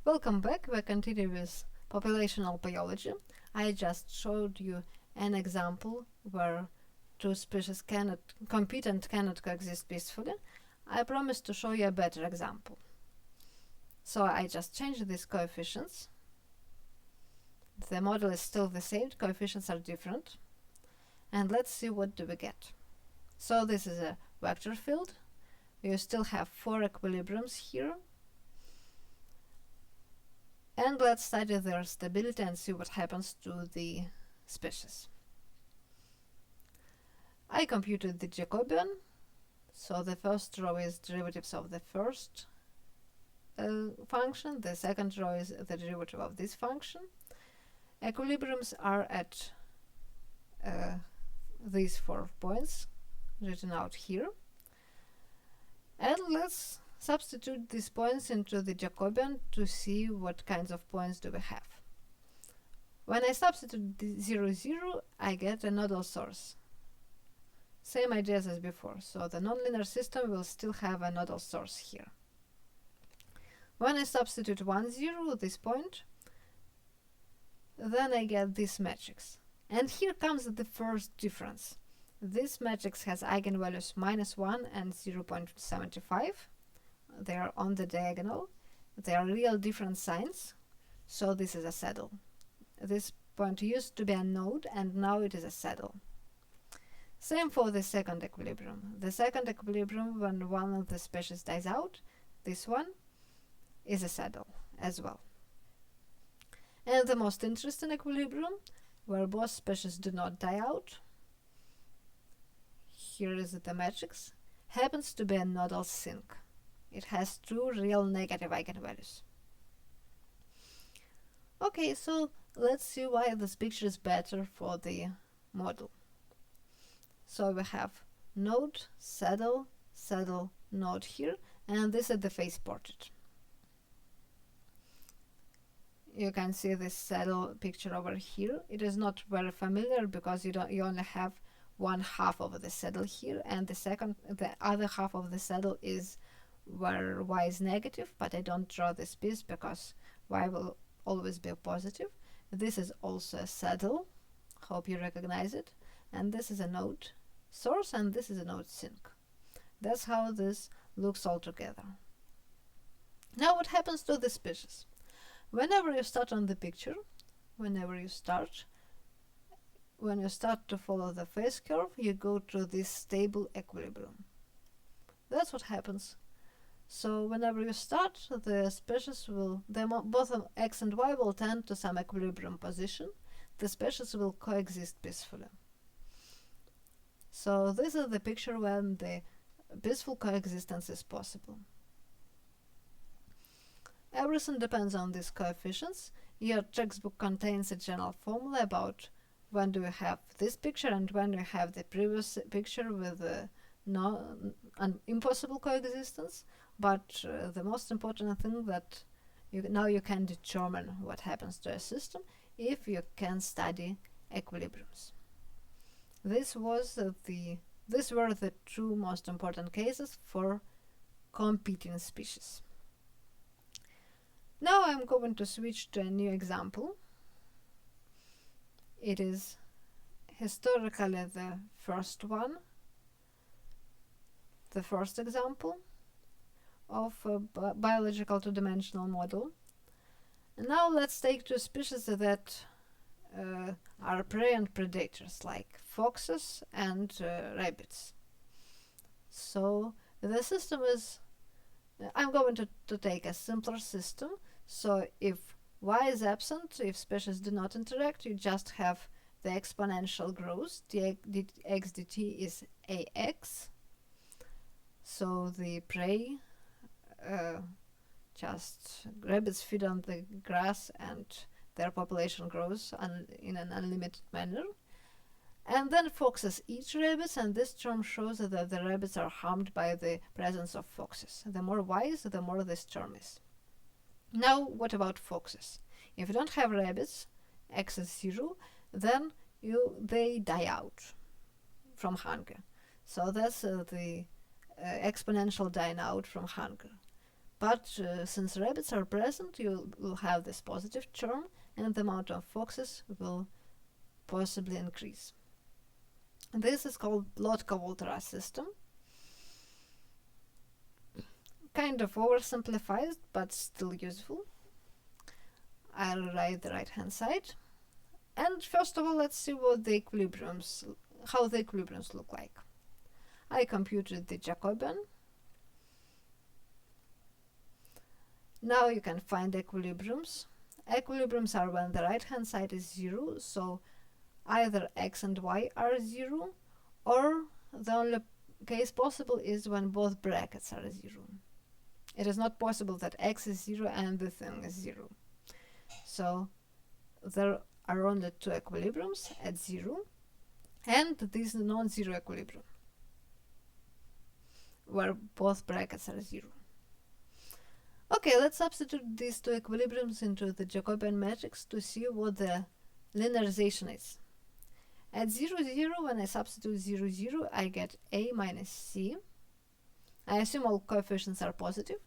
Welcome back. We continue with populational biology. I just showed you an example where two species cannot compete and cannot coexist peacefully. I promise to show you a better example. So I just changed these coefficients. The model is still the same, coefficients are different. And let's see what do we get. So this is a vector field. You still have 4 equilibriums here. And let's study their stability and see what happens to the species. I computed the Jacobian. So the first row is derivatives of the first function. The second row is the derivative of this function. Equilibriums are at these 4 points written out here. And let's substitute these points into the Jacobian to see what kinds of points do we have. When I substitute the 0, 0, I get a nodal source. Same ideas as before, so the nonlinear system will still have a nodal source here. When I substitute 1, 0, this point, then I get this matrix. And here comes the first difference. This matrix has eigenvalues -1 and 0.75. They are on the diagonal. They are real different signs, so this is a saddle. This point used to be a node and now it is a saddle. Same for the second equilibrium. The second equilibrium, when one of the species dies out, this one is a saddle as well. And the most interesting equilibrium, where both species do not die out, here is the matrix, happens to be a nodal sink. It has 2 real negative eigenvalues. Okay, so let's see why this picture is better for the model. So we have node, saddle, saddle, node here, and this is the face portrait. You can see this saddle picture over here. It is not very familiar because you only have 1/2 of the saddle here, and the other half of the saddle is where y is negative, but I don't draw this piece because y will always be positive. This is also a saddle, hope you recognize it, and this is a node source and this is a node sink. That's how this looks all together. Now what happens to the species? Whenever you start on the picture, when you start to follow the phase curve, you go to this stable equilibrium. That's what happens. So whenever you start, the species will, both x and y will tend to some equilibrium position. The species will coexist peacefully. So this is the picture when the peaceful coexistence is possible. Everything depends on these coefficients. Your textbook contains a general formula about when do you have this picture and when you have the previous picture with an impossible coexistence. But the most important thing that now you can determine what happens to a system if you can study equilibriums. These were the 2 most important cases for competing species. Now I'm going to switch to a new example. It is historically the first example of a biological 2-dimensional model. And now let's take 2 species that are prey and predators, like foxes and rabbits. So the system is, I'm going to take a simpler system. So if y is absent, if species do not interact, you just have the exponential growth. Dx dt is ax. So the prey, just rabbits feed on the grass and their population grows in an unlimited manner. And then foxes eat rabbits, and this term shows that the rabbits are harmed by the presence of foxes. The more y's, the more this term is. Now, what about foxes? If you don't have rabbits, x is 0, then they die out from hunger. So that's the exponential dying out from hunger. But since rabbits are present, you will have this positive term, and the amount of foxes will possibly increase. And this is called Lotka-Volterra system. Kind of oversimplified, but still useful. I'll write the right hand side. And first of all, let's see what the equilibriums, how the equilibriums look like. I computed the Jacobian. Now you can find equilibriums. Equilibriums are when the right hand side is 0, so either x and y are 0, or the only case possible is when both brackets are 0. It is not possible that x is 0 and the thing is 0. So there are only two equilibriums at 0, and this non-zero equilibrium, where both brackets are 0. Okay, let's substitute these two equilibriums into the Jacobian matrix to see what the linearization is. At 0, 0, when I substitute 0, 0, I get a minus c. I assume all coefficients are positive,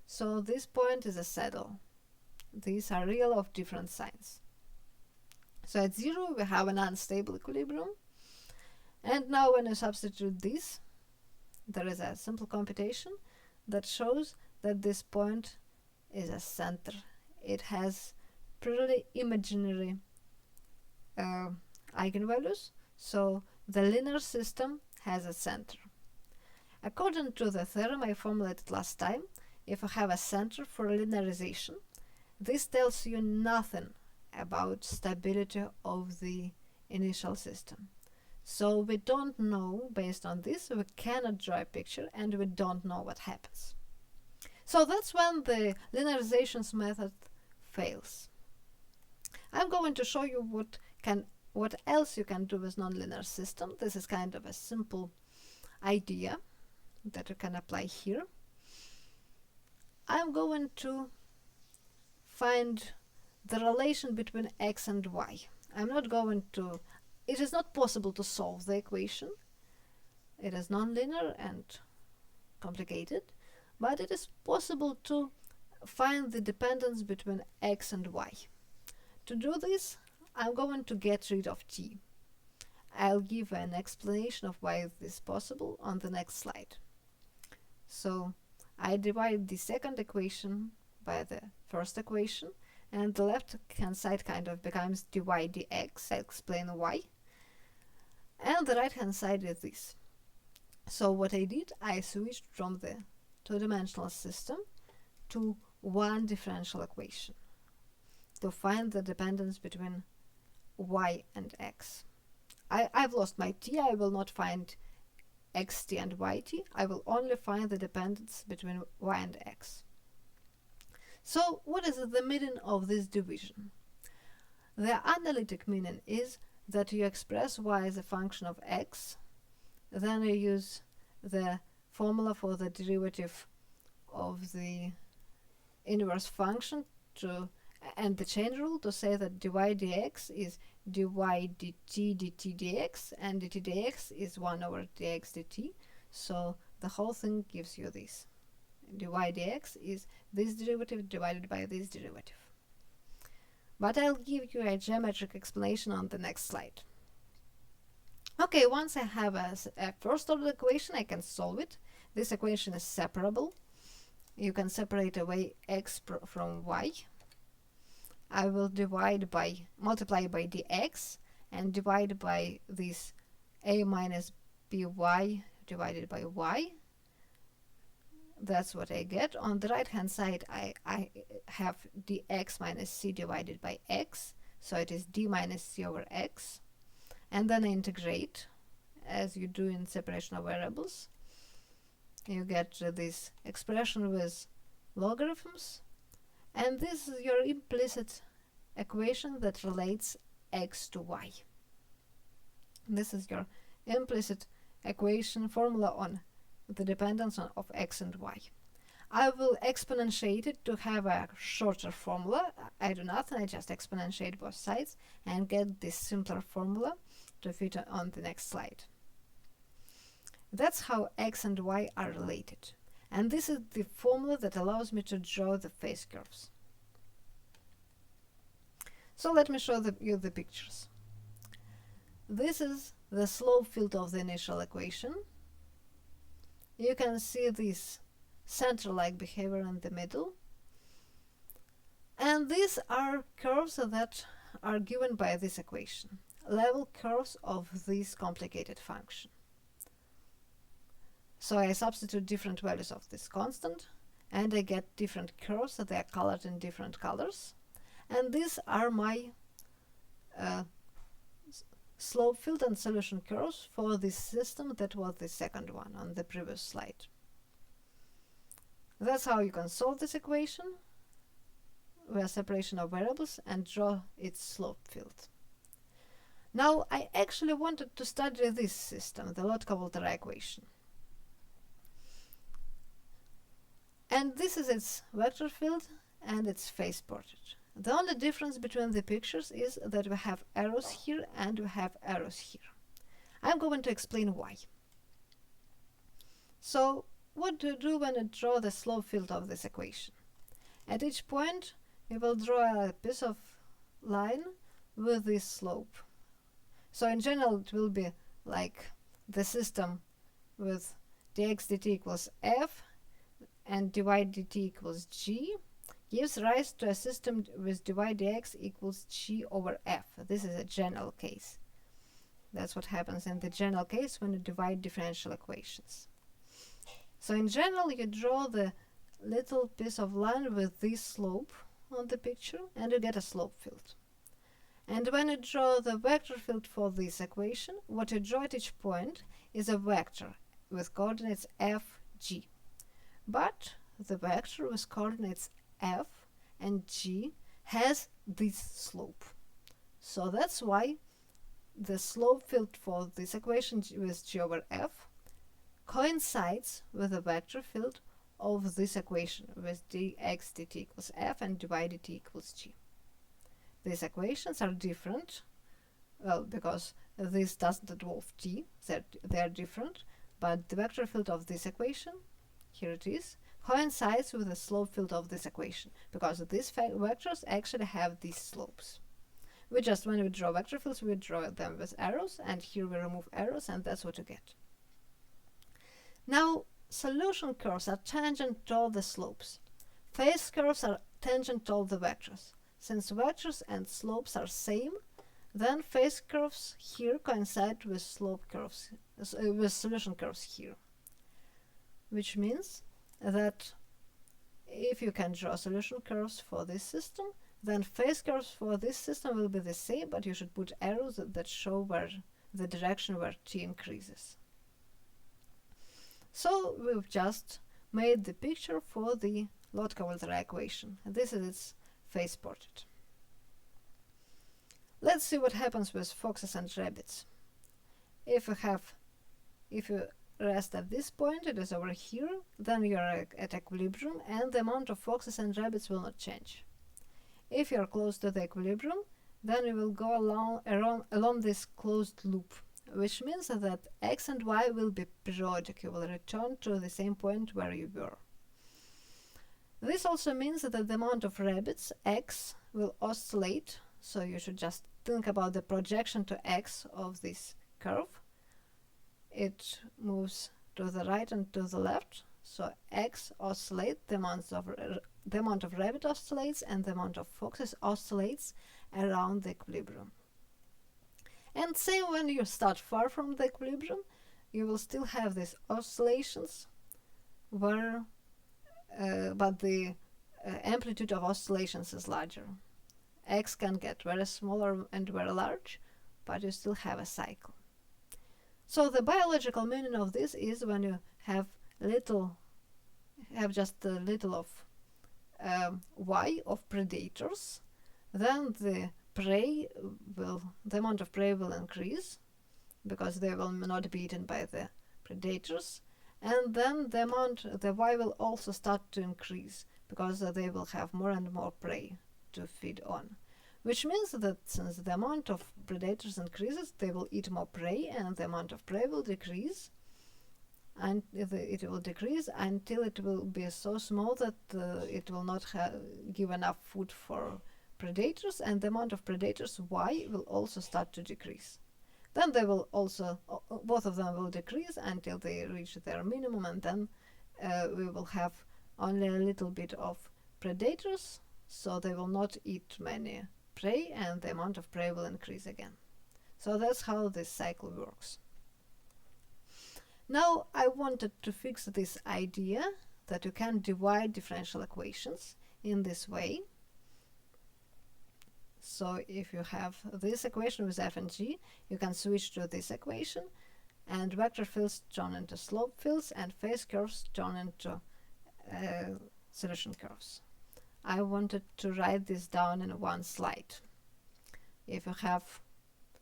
so this point is a saddle. These are real of different signs. So at 0, we have an unstable equilibrium. And now when I substitute this, there is a simple computation that shows that this point is a center. It has purely imaginary eigenvalues, so the linear system has a center. According to the theorem I formulated last time, if I have a center for linearization, this tells you nothing about stability of the initial system. So we don't know, based on this, we cannot draw a picture and we don't know what happens. So that's when the linearizations method fails. I'm going to show you what else you can do with nonlinear system. This is kind of a simple idea that you can apply here. I'm going to find the relation between x and y. It is not possible to solve the equation. It is nonlinear and complicated, but it is possible to find the dependence between x and y. To do this, I'm going to get rid of t. I'll give an explanation of why this is possible on the next slide. So I divide the second equation by the first equation, and the left hand side kind of becomes dy dx. I'll explain why. And the right hand side is this. So what I did, I switched from the two-dimensional system to one differential equation to find the dependence between y and x. I've lost my t. I will not find xt and yt. I will only find the dependence between y and x. So what is the meaning of this division? The analytic meaning is that you express y as a function of x, then you use the formula for the derivative of the inverse function and the chain rule to say that dy dx is dy dt dt dx, and dt dx is 1 over dx dt. So the whole thing gives you this. Dy dx is this derivative divided by this derivative. But I'll give you a geometric explanation on the next slide. Okay, once I have a first order equation, I can solve it. This equation is separable. You can separate away x from y. I will multiply by dx and divide by this a minus by divided by y. That's what I get. On the right hand side, I have dx minus c divided by x, so it is d minus c over x. And then I integrate, as you do in separation of variables. You get this expression with logarithms, and this is your implicit equation that relates x to y. This is your implicit equation formula on the dependence of x and y. I will exponentiate it to have a shorter formula. I do nothing, I just exponentiate both sides and get this simpler formula to fit on the next slide. That's how x and y are related. And this is the formula that allows me to draw the phase curves. So let me show you the pictures. This is the slope field of the initial equation. You can see this center-like behavior in the middle. And these are curves that are given by this equation, level curves of this complicated function. So I substitute different values of this constant, and I get different curves that they are colored in different colors. And these are my slope field and solution curves for this system that was the second one on the previous slide. That's how you can solve this equation with separation of variables and draw its slope field. Now I actually wanted to study this system, the Lotka-Volterra equation. And this is its vector field and its phase portrait. The only difference between the pictures is that we have arrows here and we have arrows here. I'm going to explain why. So, what do you do when you draw the slope field of this equation? At each point, you will draw a piece of line with this slope. So in general, it will be like the system with dx dt equals f and dy dt equals g gives rise to a system with dy dx equals g over f. This is a general case. That's what happens in the general case when you divide differential equations. So in general, you draw the little piece of line with this slope on the picture and you get a slope field. And when you draw the vector field for this equation, what you draw at each point is a vector with coordinates f, g. But the vector with coordinates f and g has this slope. So that's why the slope field for this equation with g over f coincides with the vector field of this equation with dx dt equals f and dy dt equals g. These equations are different, well, because this doesn't involve t, they're different, but the vector field of this equation, here it is, coincides with the slope field of this equation, because these vectors actually have these slopes. When we draw vector fields, we draw them with arrows, and here we remove arrows, and that's what you get. Now, solution curves are tangent to all the slopes. Phase curves are tangent to all the vectors. Since vectors and slopes are same, then phase curves here coincide with slope curves, with solution curves here. Which means that if you can draw solution curves for this system, then phase curves for this system will be the same, but you should put arrows that show where the direction where t increases. So we've just made the picture for the Lotka-Volterra equation. And this is its phase portrait. Let's see what happens with foxes and rabbits. If you rest at this point, it is over here, then you are at equilibrium and the amount of foxes and rabbits will not change. If you are close to the equilibrium, then you will go along this closed loop, which means that x and y will be periodic. You will return to the same point where you were. This also means that the amount of rabbits, x, will oscillate, so you should just think about the projection to x of this curve. It moves to the right and to the left, so x oscillates, the amount of rabbit oscillates, and the amount of foxes oscillates around the equilibrium. And same when you start far from the equilibrium, you will still have these oscillations where but the amplitude of oscillations is larger. X can get very small and very large, but you still have a cycle. So the biological meaning of this is when you have just a little of y of predators, then the amount of prey will increase because they will not be eaten by the predators, and then the y will also start to increase because they will have more and more prey to feed on, which means that since the amount of predators increases, they will eat more prey and the amount of prey will decrease, and it will decrease until it will be so small that it will not give enough food for predators, and the amount of predators y will also start to decrease. Then they will also, both of them will decrease until they reach their minimum, and then we will have only a little bit of predators, so they will not eat many prey, and the amount of prey will increase again. So that's how this cycle works. Now I wanted to fix this idea that you can divide differential equations in this way. So if you have this equation with f and g, you can switch to this equation, and vector fields turn into slope fields, and phase curves turn into solution curves. I wanted to write this down in one slide. If you have,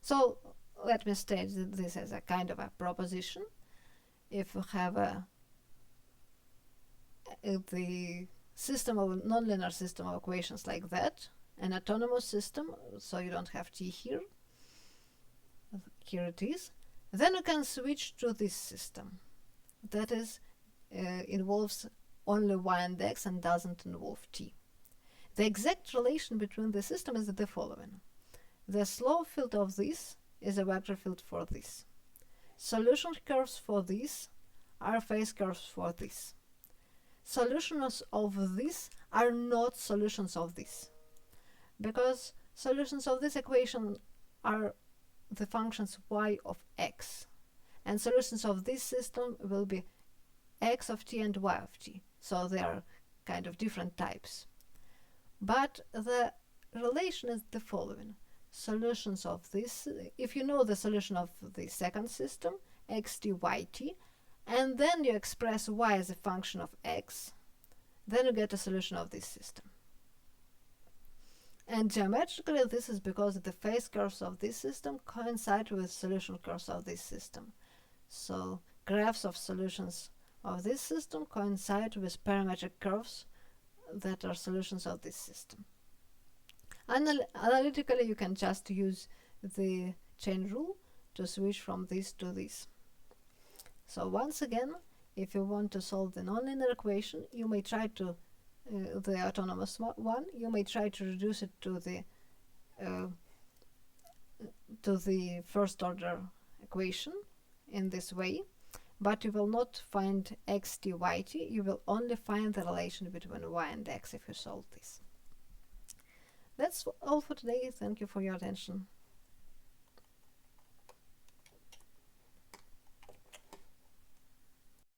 so let me state this as a kind of a proposition. If you have the system of nonlinear system of equations like that, an autonomous system, so you don't have t here, here it is, then you can switch to this system that is involves only y and x and doesn't involve t. The exact relation between the system is the following. The slope field of this is a vector field for this. Solution curves for this are phase curves for this. Solutions of this are not solutions of this, because solutions of this equation are the functions y of x, and solutions of this system will be x of t and y of t, so they are kind of different types. But the relation is the following. Solutions of this, if you know the solution of the second system, xt, yt, and then you express y as a function of x, then you get a solution of this system. And geometrically, this is because the phase curves of this system coincide with solution curves of this system. So graphs of solutions of this system coincide with parametric curves that are solutions of this system. Analytically, you can just use the chain rule to switch from this to this. So once again, if you want to solve the nonlinear equation, you may try to the autonomous one, you may try to reduce it to the first order equation in this way, but you will not find xt, yt, you will only find the relation between y and x if you solve this. That's all for today. Thank you for your attention.